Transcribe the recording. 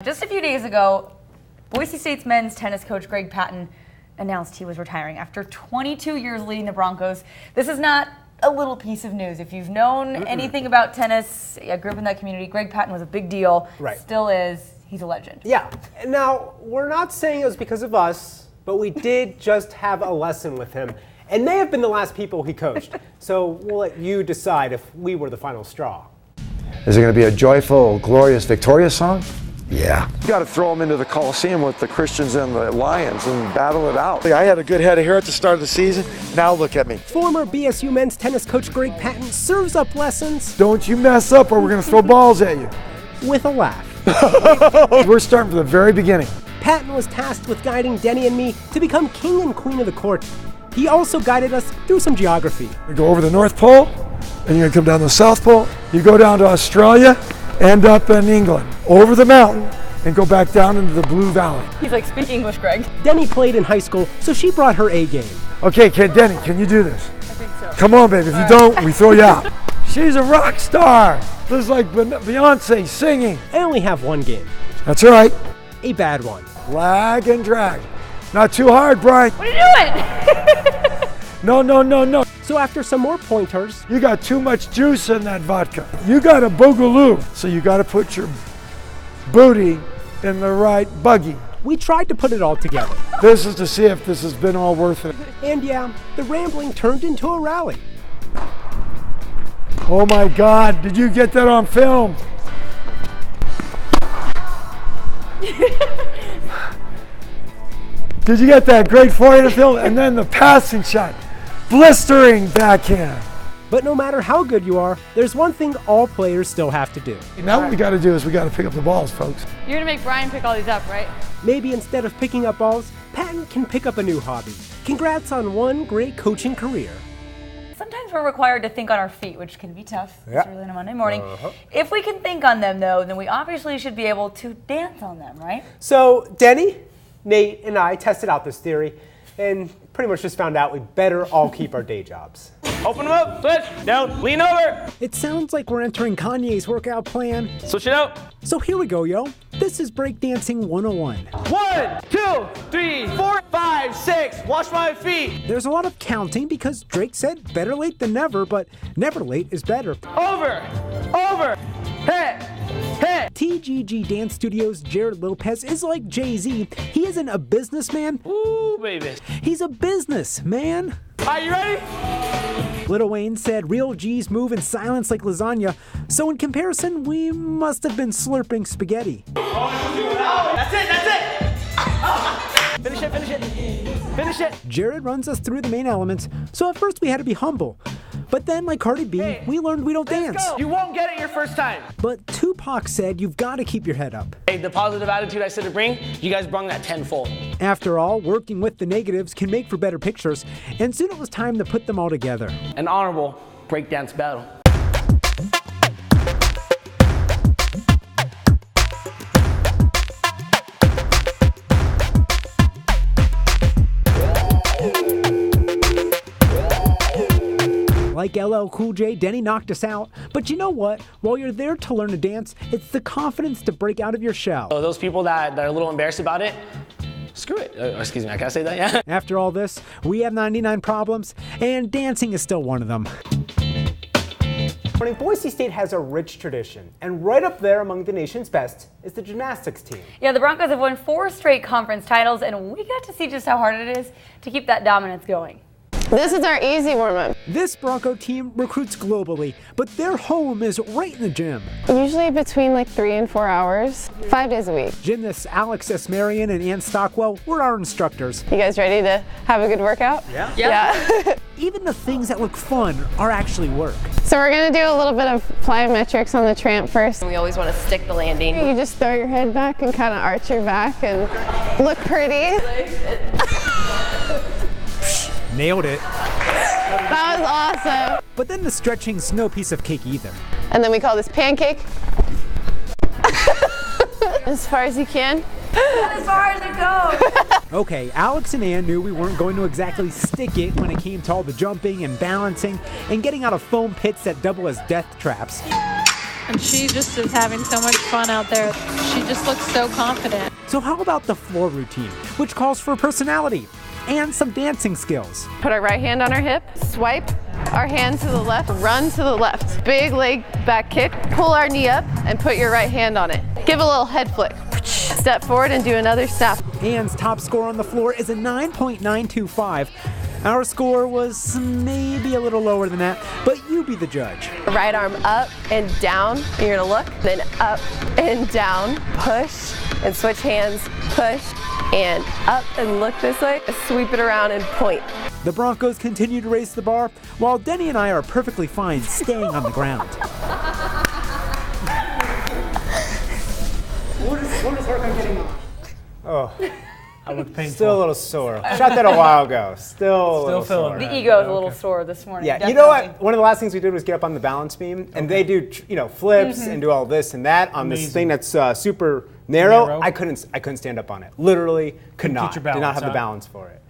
Just a few days ago, Boise State's men's tennis coach Greg Patton announced he was retiring after 22 years leading the Broncos. This is not a little piece of news. If you've known anything about tennis, I grew up in that community, Greg Patton was a big deal. Right. Still is. He's a legend. Yeah. Now, we're not saying it was because of us, but we did just have a lesson with him and may have been the last people he coached. So we'll let you decide if we were the final straw. Is it going to be a joyful, glorious, victorious song? Yeah. You got to throw them into the Coliseum with the Christians and the Lions and battle it out. I had a good head of hair at the start of the season. Now look at me. Former BSU men's tennis coach Greg Patton serves up lessons. Don't you mess up or we're going to throw balls at you. With a laugh. We're starting from the very beginning. Patton was tasked with guiding Denny and me to become king and queen of the court. He also guided us through some geography. You go over the North Pole, and you're going to come down the South Pole. You go down to Australia, end up in England, over the mountain, and go back down into the Blue Valley. He's like, speak English, Greg. Denny played in high school, so she brought her A game. Okay, Denny, can you do this? I think so. Come on, baby. If you don't, we throw you out. She's a rock star. This is like Beyonce singing. I only have one game. That's all right. A bad one. Flag and drag. Not too hard, Brian. What are you doing? No. So after some more pointers, You got too much juice in that vodka. You got a boogaloo. So you got to put your booty in the right buggy. we tried to put it all together. This is to see if this has been all worth it. And yeah, the rambling turned into a rally. Oh my God, did you get that on film? Did you get that great forehand film? And then the passing shot, blistering backhand. But no matter how good you are, there's one thing all players still have to do. Now what we got to do is we got to pick up the balls, folks. You're gonna make Brian pick all these up, right? Maybe instead of picking up balls, Patton can pick up a new hobby. Congrats on one great coaching career. Sometimes we're required to think on our feet, which can be tough, especially on a Monday morning. If we can think on them, though, then we obviously should be able to dance on them, right? So Denny, Nate, and I tested out this theory and pretty much just found out we better all keep our day jobs. Open them up, switch, down, lean over. It sounds like we're entering Kanye's workout plan. Switch it out. So here we go, yo. This is Breakdancing 101. 1, 2, 3, 4, 5, 6. Wash my feet. There's a lot of counting because Drake said better late than never, but never late is better. Over, hit, hit. TGG Dance Studios' Jared Lopez is like Jay-Z. He isn't a businessman. Ooh, baby. He's a businessman. Are you ready? Lil Wayne said real G's move in silence like lasagna, so in comparison, we must have been slurping spaghetti. That's it. Finish it. Jared runs us through the main elements, so at first we had to be humble. But then, like Cardi B, we learned we don't dance. Go. You won't get it your first time. But Tupac said you've got to keep your head up. Hey, the positive attitude I said to bring, you guys brung that tenfold. After all, working with the negatives can make for better pictures, and soon it was time to put them all together. An honorable breakdance battle. Like LL Cool J, Denny knocked us out. But you know what? While you're there to learn to dance, it's the confidence to break out of your shell. So those people that are a little embarrassed about it, screw it. Excuse me, can I say that? Yeah. After all this, we have 99 problems, and dancing is still one of them. Boise State has a rich tradition, and right up there among the nation's best is the gymnastics team. Yeah, the Broncos have won 4 straight conference titles, and we got to see just how hard it is to keep that dominance going. This is our easy warm-up. This Bronco team recruits globally, but their home is right in the gym. Usually between like 3 and 4 hours, 5 days a week. Gymnasts Alex S. Marion and Ann Stockwell were our instructors. You guys ready to have a good workout? Yeah. Even the things that look fun are actually work. So we're gonna do a little bit of plyometrics on the tramp first. We always want to stick the landing. You just throw your head back and kind of arch your back and look pretty. Nailed it. That was awesome. But then the stretching's no piece of cake either. And then we call this pancake. As far as you can. As far as it goes. Okay, Alex and Ann knew we weren't going to exactly stick it when it came to all the jumping and balancing and getting out of foam pits that double as death traps. And she just is having so much fun out there. She just looks so confident. So how about the floor routine, which calls for personality and some dancing skills? Put our right hand on our hip, swipe our hand to the left, run to the left. Big leg back kick, pull our knee up and put your right hand on it. Give a little head flick. Step forward and do another snap. Anne's top score on the floor is a 9.925. Our score was maybe a little lower than that, but you be the judge. Right arm up and down, and you're gonna look, then up and down, push, and switch hands, push, and up and look this way, sweep it around and point. The Broncos continue to raise the bar, while Denny and I are perfectly fine staying on the ground. What is haircut getting on? Oh, I look painful. still a little sore. Shot that a while ago. Still a little feeling sore. it. The ego is a little sore this morning. Yeah, definitely. you know what? One of the last things we did was get up on the balance beam, and they do, flips and do all this and that on this thing that's super narrow. I couldn't stand up on it. Literally could not. your Did not balance, have the huh? balance for it.